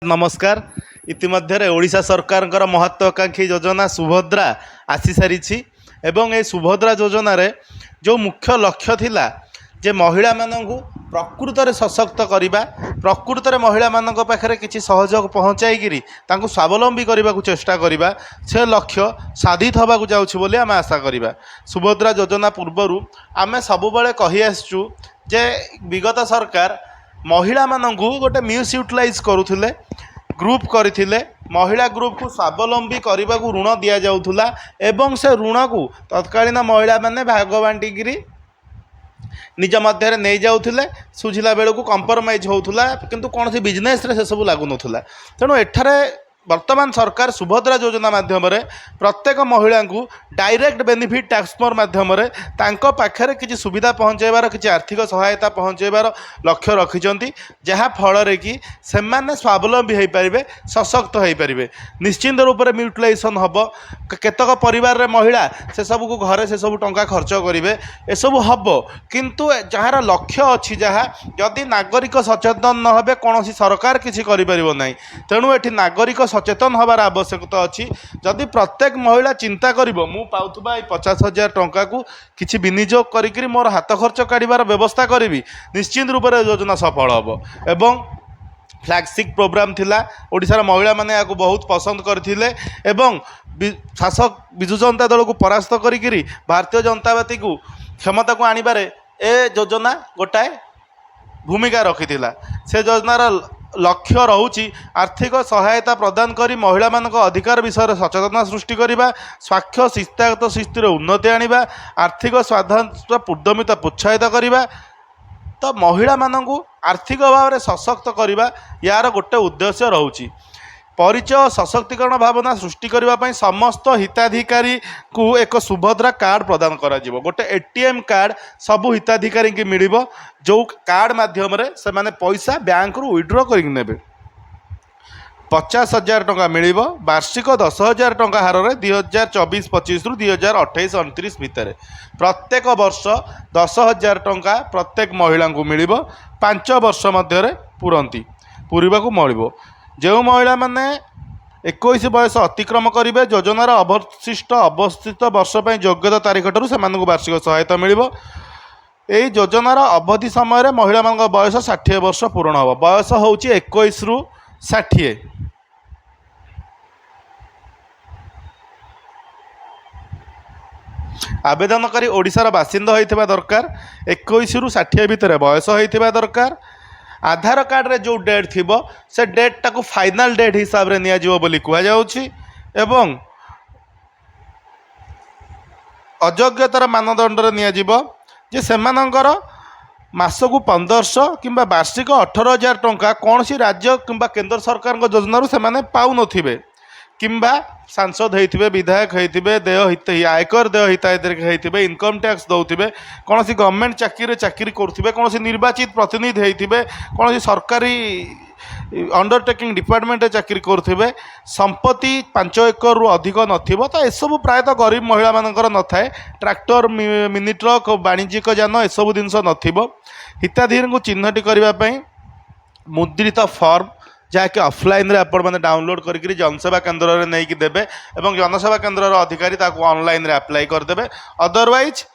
नमस्कार। इतिमध्य ओडिशा सरकार महत्वाकांक्षी योजना सुभद्रा आसी सारी एवं ये सुभद्रा योजन जो मुख्य लक्ष्य थिला जे महिला मानू प्रकृत में सशक्त करवा प्रकृत में महिला मान पाखे किसी सहयोग पहुँचाई स्वावलम्बी करने को चेष्टा करवा से लक्ष्य साधित होगा जाऊँगी आम आशा करवा। सुभद्रा योजना पूर्वर आम सब कही आसचु जे विगत सरकार महिला मानू गोटे मिस यूटिलाइज करुले ग्रुप करथिले महिला ग्रुप को स्वावलम्बी करने को ऋण दि जाऊला एवं से ऋण को तत्कालीन महिला माने भाग बांटिकी निज मध्य नहीं जाऊले सुझिला बेलू कंप्रोमाइज होता किंतु कौन सी बिजनेस रे से सब लागू नाला। तेणु एठारे वर्तमान सरकार सुभद्रा योजना माध्यम प्रत्येक महिला को डायरेक्ट बेनिफिट ट्रांसफर माध्यम पाखे किसी सुविधा पहुँचाइबार किसी आर्थिक सहायता पहुँचाइबार लक्ष्य रखिंट जहाँ फल कि सेमाने स्वावलम्बी हो पारे सशक्त हो पारे निश्चिंत रूप से यूटिलाइजेशन हम केतक परिवार महिला से सब को घरे से सब टंका खर्च करेंगे एसबू हम किंतु जार लक्ष्य अच्छी जहाँ जदि नागरिक सचेतन न हे कौन सरकार किसी करें। तेणु ये नागरिक सचेतन हबार आवश्यकता अच्छी जदि प्रत्येक महिला चिंता करिबो मु पाउथबा 50,000 टंका को किछि विनियोग करिकरी मोर हाथ खर्च काढ़िबार व्यवस्था करी निश्चित रूप से योजना सफल हम एवं फ्लैगशिप प्रोग्राम थिला ओडिशार महिला माने याको बहुत पसंद करथिले एवं शासक विजु जनता दल को परास्त करिकरी भारतीय जनता पार्टी को क्षमता को आनिबारे ए योजना गोटाए भूमिका रखिथिला। से योजनार लक्ष्य रोची आर्थिक सहायता प्रदान करी महिला मानक अधिकार विषय सचेतना सृष्टि करने स्वास्थ्य शिक्षागत स्थिति उन्नति आनिबा आर्थिक स्वाधीनता उद्यमिता प्रोत्साहित करने तो महिला मानक आर्थिक भाव में सशक्त करने यार गोटे उद्देश्य रोची परिचय सशक्तिकरण भावना सृष्टि करने समस्त हिताधिकारी को एक सुभद्रा कार्ड प्रदान करा गोटे एटीएम कार्ड सबू हिताधिकारी की मिल जो कार्ड माध्यम से माने पैसा बैंक रु विड्रॉ कर 50,000 टंका मिल वार्षिक 10,000 टंका हार में 2024-25 रु 2028-29 भितर प्रत्येक वर्ष 10,000 टंका प्रत्येक महिला को मिल 5 वर्ष मध्य पूरती पूरवा को मिल जो महिला माने 21 बयस अतिक्रम करेंगे योजनार अवशिष्ट अवस्थित वर्ष पर योग्यता तारीख ठारू से वार्षिक सहायता मिल योजनार अवधि समय महिला मान बयस 60 वर्ष पूर्ण हम बयस हूँ 21 रु 60 आवेदनकारी ओडिशार बासिंदा होइथिबा दरकार 21 रु 60 भितर बयस होइथिबा दरकार आधार कार्ड रे जो डेट थी से डेट टाको फाइनल डेट हिसाब रे निया जीवो बोली कुआ जाउछि एवं अयोग्यतार मानदंड रे निया जीवो जे सेमानंकर मासकु 1500 किंबा वार्षिक 18,000 टंका कौन सी राज्य किंबा केंद्र सरकार योजन से पाऊ नथिबे किंबा सांसद होइथिबे विधायक होइथिबे देय हित आयकर देय हिताधिकारी होइथिबे इनकम टैक्स दौथिबे कौन सी गवर्नमेंट चाकरी करुथिबे कौन सी निर्वाचित प्रतिनिधि होइथिबे कौन सी सरकारी अंडरटेकिंग डिपार्टमेंट चाकरी करुथिबे संपत्ति 5 एकर रु अधिक नथिबो तो एसबू प्रायतः गरीब महिला मानकर न थाए ट्रैक्टर मिनी ट्रक वाणिज्यिक यान एसबू जिनस नथिबो हिताधिकारी को चिन्हट करने मुद्रित फॉर्म जहाँकि ऑफलाइन रे आपण मैंने डाउनलोड करके जनसेवा केन्द्र में नहीं देवे और जनसेवा केन्द्र अधिकारी ऑनलाइन रे अप्लाई करदे अदरवाइज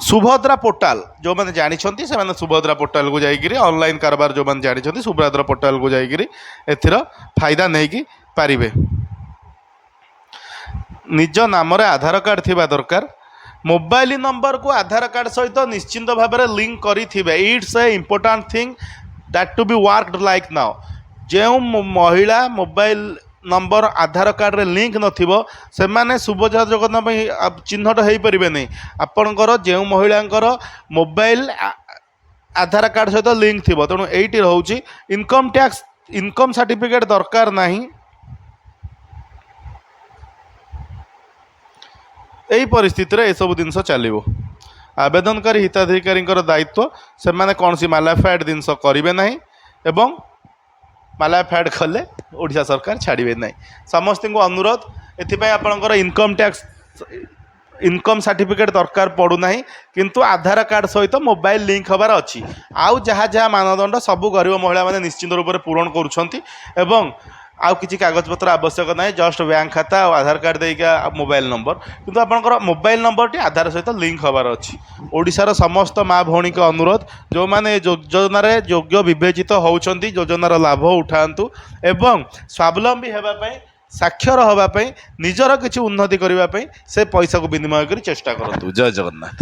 सुभद्रा पोर्टाल जो मैंने जानी से सुभद्रा पोर्टाल को जाइए ऑनलाइन कारबार जो मैंने जानी सुभद्रा पोर्टाल को जाइए एथिर फायदा नहीं पारिबे। निज नाम रे आधार कार्ड थिबा दरकार मोबाइल नंबर को आधार कार्ड सहित निश्चिंत भाव में लिंक करिथिबे it's a important thing that to be worked like now जो महिला मोबाइल नंबर आधार कार्ड रे लिंक नथिबो से माने सुभद्रा योजना चिन्हट हो पारे नहीं आपणकर जो महिलांकर मोबाइल आधार कार्ड सहित लिंक थी तेणु यही रोचे इनकम टैक्स इनकम सर्टिफिकेट दरकार नहीं यही परिस्थिति रे सब जिनस चलो आवेदनकारी हिताधिकारी दायित्व से माने कौन सी मालाफाइड जिनस करेंगे ना एवं मालाफाइड कले ओडिशा सरकार छाड़े ना समस्त को अनुरोध एपाई आपणकर इनकम टैक्स इनकम सर्टिफिकेट दरकार पड़ूना किंतु आधार कार्ड सहित मोबाइल लिंक हबार अच्छी आउ जहाँ जहाँ मानदंड सबू गरीब महिला मैंने निश्चित रूप से पूरण करुँच आउ किसी कागजपत्र आवश्यक ना जस्ट बैंक खाता और आधार कार्ड देगा मोबाइल नंबर किंतु आपंकर मोबाइल नंबर टी आधार सहित लिंक हबार अच्छी ओडिशार समस्त माँ भौणी का अनुरोध जो मैंने योजन योग्य विवेचित होती योजनार लाभ उठातु एवं स्वावलम्बी होगापी साक्षर होगापी निजर किसी उन्नति करने से पैसा को विनिमय कर चेष्टा करूँ। जय जगन्नाथ।